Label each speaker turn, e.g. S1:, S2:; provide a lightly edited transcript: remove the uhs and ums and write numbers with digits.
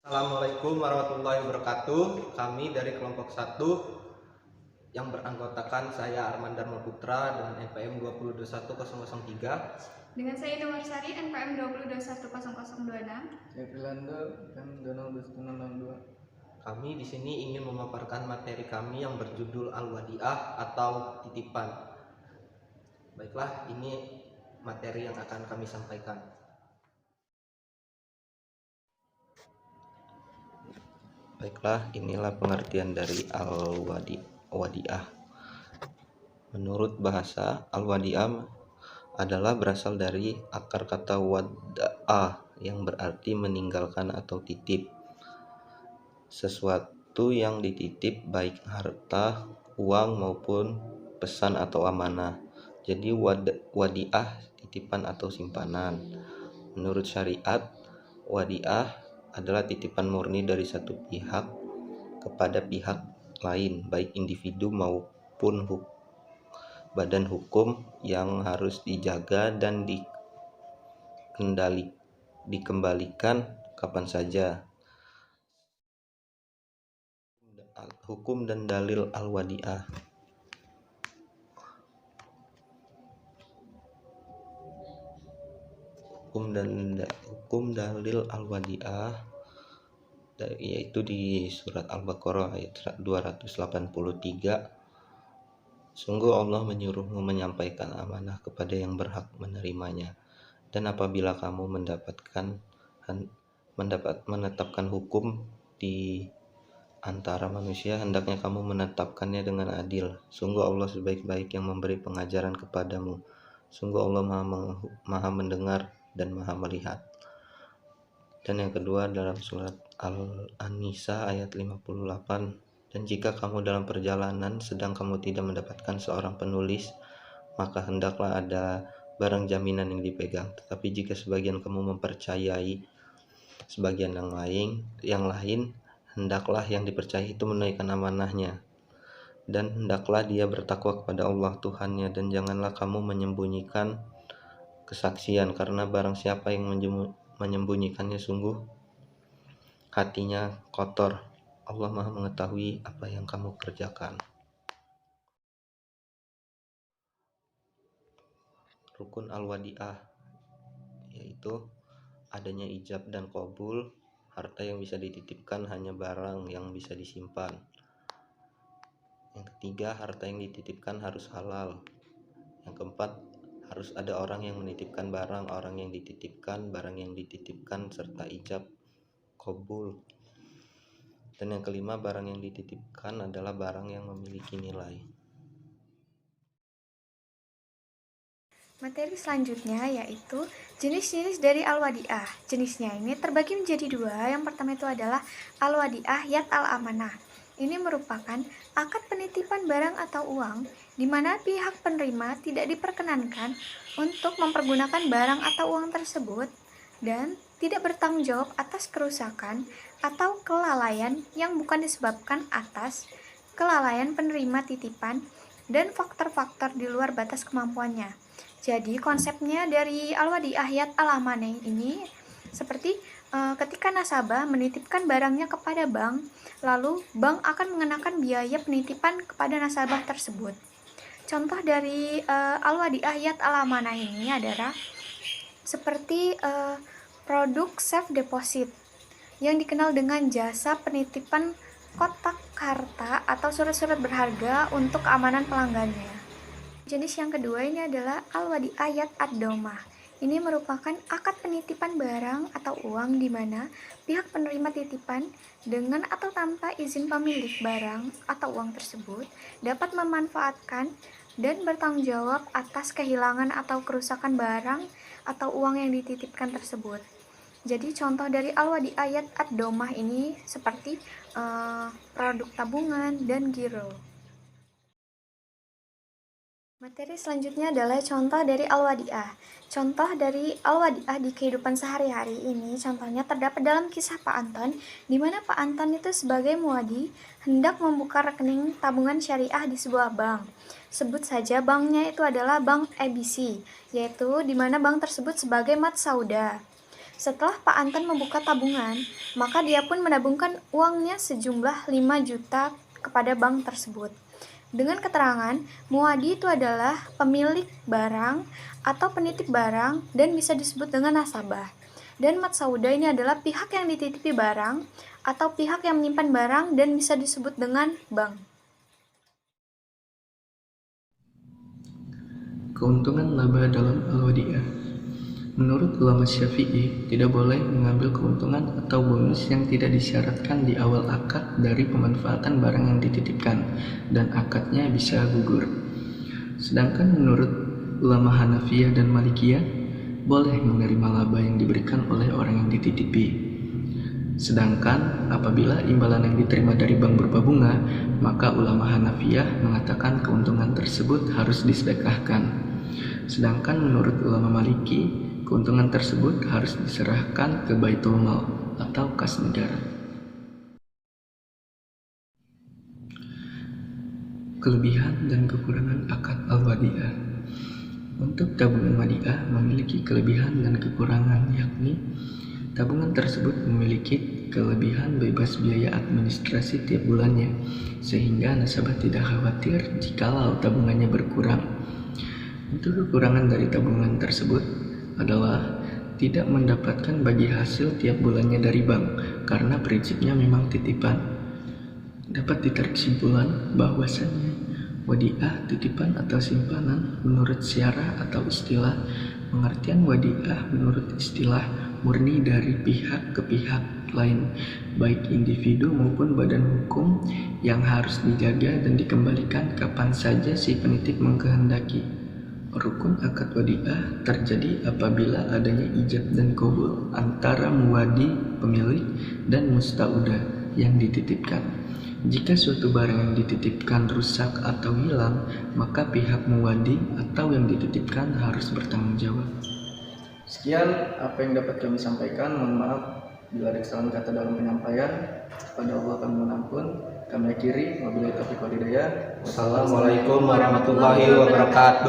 S1: Assalamualaikum warahmatullahi wabarakatuh. Kami dari kelompok 1 yang beranggotakan saya Arman Dharma Putra dengan NPM 2021003.
S2: Dengan saya Nuwarsari NPM 2021026.
S3: Saya Firlando NPM 2021062.
S1: Kami di sini ingin memaparkan materi kami yang berjudul Al-Wadi'ah atau titipan. Baiklah, ini materi yang akan kami sampaikan. Baiklah, inilah pengertian dari Al-Wadi'ah. Menurut bahasa, Al-Wadi'ah adalah berasal dari akar kata wada'ah yang berarti meninggalkan atau titip. Sesuatu yang dititip baik harta, uang maupun pesan atau amanah. Jadi wadi'ah titipan atau simpanan. Menurut syariat, wadi'ah adalah titipan murni dari satu pihak kepada pihak lain, baik individu maupun badan hukum, yang harus dijaga dan dikembalikan kapan saja. Hukum dan dalil Al-Wadi'ah. Hukum dalil Al-Wadi'ah yaitu di surat Al-Baqarah ayat 283. Sungguh Allah menyuruhmu menyampaikan amanah kepada yang berhak menerimanya, dan apabila kamu menetapkan hukum di antara manusia, hendaknya kamu menetapkannya dengan adil. Sungguh Allah sebaik-baik yang memberi pengajaran kepadamu. Sungguh Allah maha mendengar dan maha melihat. Dan yang kedua dalam surat Al-Nisa ayat 58. Dan jika kamu dalam perjalanan sedang kamu tidak mendapatkan seorang penulis, maka hendaklah ada barang jaminan yang dipegang. Tetapi jika sebagian kamu mempercayai sebagian yang lain, hendaklah yang dipercayai itu menunaikan amanahnya, dan hendaklah dia bertakwa kepada Allah Tuhannya, dan janganlah kamu menyembunyikan kesaksian, karena barang siapa yang menyembunyikannya sungguh hatinya kotor. Allah Maha mengetahui apa yang kamu kerjakan. Rukun Al-Wadi'ah yaitu adanya ijab dan qabul. Harta yang bisa dititipkan hanya barang yang bisa disimpan. Yang ketiga, harta yang dititipkan harus halal. Yang keempat, harus ada orang yang menitipkan barang, orang yang dititipkan, barang yang dititipkan, serta ijab qabul. Dan yang kelima, barang yang dititipkan adalah barang yang memiliki nilai.
S2: Materi selanjutnya yaitu jenis-jenis dari Al-Wadi'ah. Jenisnya ini terbagi menjadi dua. Yang pertama itu adalah Al-Wadi'ah Yad Al-Amanah. Ini merupakan akad penitipan barang atau uang di mana pihak penerima tidak diperkenankan untuk mempergunakan barang atau uang tersebut dan tidak bertanggung jawab atas kerusakan atau kelalaian yang bukan disebabkan atas kelalaian penerima titipan dan faktor-faktor di luar batas kemampuannya. Jadi konsepnya dari Al-Wadi'ah Yad Al-Amanah ini seperti ketika nasabah menitipkan barangnya kepada bank, lalu bank akan mengenakan biaya penitipan kepada nasabah tersebut. Contoh dari Al-Wadi'ah Yad Al-Amanah ini adalah seperti produk safe deposit yang dikenal dengan jasa penitipan kotak harta atau surat-surat berharga untuk keamanan pelanggannya. Jenis yang kedua ini adalah Al-Wadi'ah Yad Ad-Domah. Ini merupakan akad penitipan barang atau uang di mana pihak penerima titipan dengan atau tanpa izin pemilik barang atau uang tersebut dapat memanfaatkan dan bertanggung jawab atas kehilangan atau kerusakan barang atau uang yang dititipkan tersebut. Jadi contoh dari Al-Wadi'ah Yad Ad-Domah ini seperti produk tabungan dan giro. Materi selanjutnya adalah contoh dari Al-Wadi'ah. Contoh dari Al-Wadi'ah di kehidupan sehari-hari ini contohnya terdapat dalam kisah Pak Anton, di mana Pak Anton itu sebagai muwadi hendak membuka rekening tabungan syariah di sebuah bank. Sebut saja banknya itu adalah Bank ABC, yaitu di mana bank tersebut sebagai Mat Sauda. Setelah Pak Anton membuka tabungan, maka dia pun menabungkan uangnya sejumlah 5 juta kepada bank tersebut. Dengan keterangan, muwadi itu adalah pemilik barang atau penitip barang dan bisa disebut dengan nasabah. Dan matsauda ini adalah pihak yang dititipi barang atau pihak yang menyimpan barang dan bisa disebut dengan bank.
S3: Keuntungan laba dalam al-wadi'ah. Menurut ulama Syafi'i, tidak boleh mengambil keuntungan atau bonus yang tidak disyaratkan di awal akad dari pemanfaatan barang yang dititipkan, dan akadnya bisa gugur. Sedangkan menurut ulama Hanafiyah dan Malikiyah, boleh menerima laba yang diberikan oleh orang yang dititipi. Sedangkan apabila imbalan yang diterima dari bank berupa bunga, maka ulama Hanafiyah mengatakan keuntungan tersebut harus disedekahkan. Sedangkan menurut ulama Maliki, keuntungan tersebut harus diserahkan ke Baitul Mal atau kas negara. Kelebihan dan kekurangan akad al-wadi'ah. Untuk tabungan wadi'ah memiliki kelebihan dan kekurangan, yakni tabungan tersebut memiliki kelebihan bebas biaya administrasi tiap bulannya, sehingga nasabah tidak khawatir jikalau tabungannya berkurang. Untuk kekurangan dari tabungan tersebut adalah tidak mendapatkan bagi hasil tiap bulannya dari bank, karena prinsipnya memang titipan. Dapat ditarik kesimpulan bahwasannya wadi'ah titipan atau simpanan menurut syarah atau istilah. Pengertian wadi'ah menurut istilah murni dari pihak ke pihak lain, baik individu maupun badan hukum, yang harus dijaga dan dikembalikan kapan saja si penitip mengkehendaki. Rukun akad wadi'ah terjadi apabila adanya ijab dan qabul antara muwadi pemilik dan mustauda yang dititipkan. Jika suatu barang yang dititipkan rusak atau hilang, maka pihak muwadi atau yang dititipkan harus bertanggung jawab. Sekian apa yang dapat kami sampaikan. Mohon maaf bila ada kesalahan kata dalam penyampaian. Pada Allah kami mohon ampun. Kami akhiri. Wabillahi taufiq wal hidayah.
S1: Wassalamualaikum warahmatullahi wabarakatuh.